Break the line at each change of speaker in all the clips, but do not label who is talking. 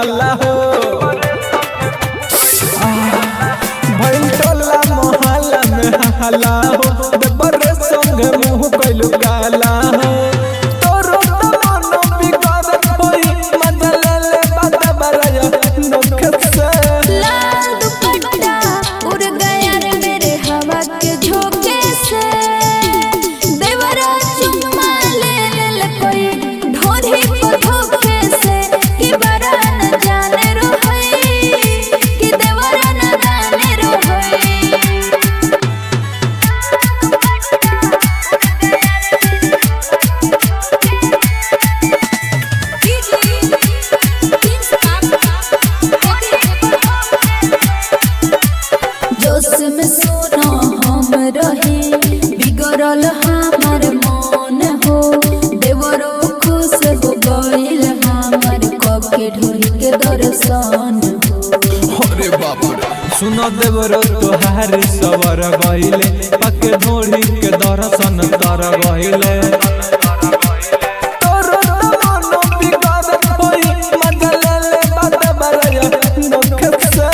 गाला हो भइल टोला मोहल्ला में हल्ला हो देवर संग मुंह कइलू गाला हो तोरो तमनो बिगड़ होई मजा ले ले बात बराया नख से
लाल दुपट्टा उड़ गया रे मेरे हवा के झोंके से देवरा चुम्मा ले ले कोई ढोरी को धोखे से कि बरा न जाने रो होई कि देवरा न जाने रो होई जोश में सोना हम रहे बिगड़ल हमार मन हो देवरो खुश हो गइल हमार कके ढोरी के दर्शन हो
अरे बाप रे सुनो देवरो तोहार सवर गइले पके ढोरी के दर्शन कर गइले तोरो तमनो बिगड़ होई मजा ले ले बात बराया नख से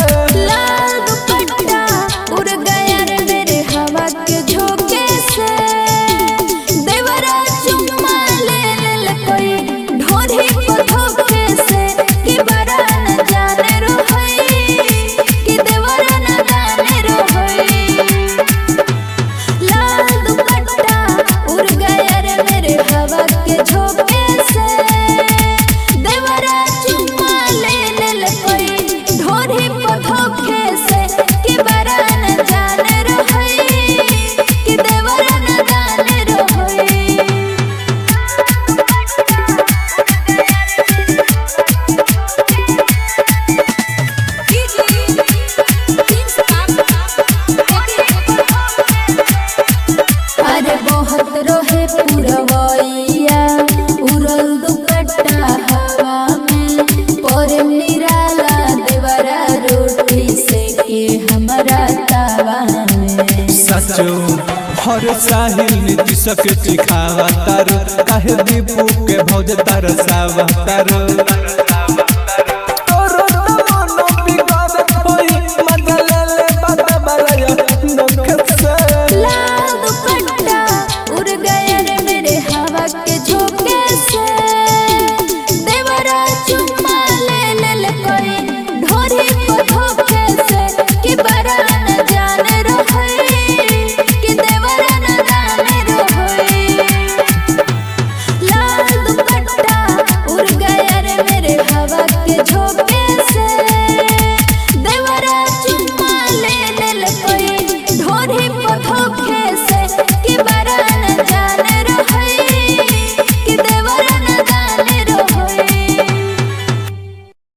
लाल दुपट्टा उड़ गया रे मेरे हवा के झोंके से देवरा चुम्मा ले ले कोई ढोरी को धोखे से कि बरा न जाने रो होई कि देवरा न जाने रो होई लाल दुपट्टा उड़ गया रे मेरे हवा के झोंके से देवरा चुम्मा ले ले कोई ढोरी को धोखे से कि बरा न जाने रो होई कि देवरा न जाने रो होई अरे बहुत रोहे पुरवैया उड़ल दुपट्टा हवा में पर निराला देवरा रोटी से के हमारा तावा में
सचो हर साहिल नीति सके सिखावा तारो काहे दीपू के भौज तरसावा तारो